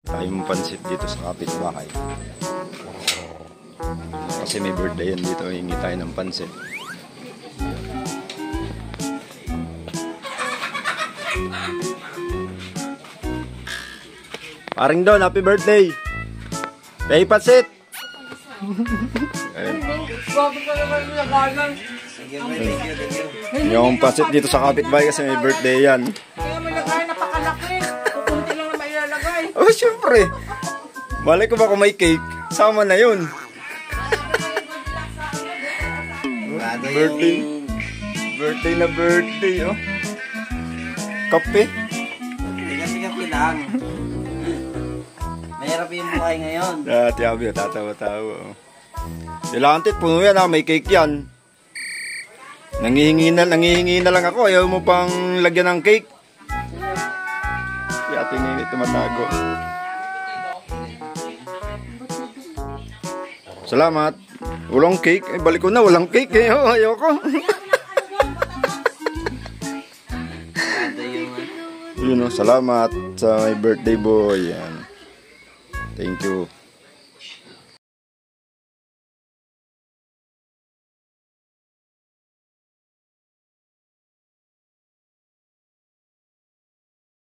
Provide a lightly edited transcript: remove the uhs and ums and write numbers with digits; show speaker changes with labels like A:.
A: tayong pansit dito sa kapitbahay. Kasi may birthday yan dito, hingi tayo ng pansit. Paring Don, happy birthday! May pansit! Yung pansit dito sa kapitbahay kasi may birthday yan.
B: Kaya may lagay, napakalaki. Kukunti lang na may ilalagay.
A: Oh, syempre! Malay ko ba kung may cake? Sama na yun. Birthday. Birthday na birthday, oh. Kape.
C: Kape lang. Mahirap yung buhay ngayon.
A: Tiyabi, tatawa-tawa. Oh. Kailangan puno yan, may cake yan. Nangihingi na lang ako. Ayaw mo pang lagyan ng cake. Si Ate Nini tumatago. Salamat. Walang cake. Eh, balik ko na. Walang cake. Eh. Oh, ayoko. Yun, oh, salamat sa my birthday boy. Yan. Thank you.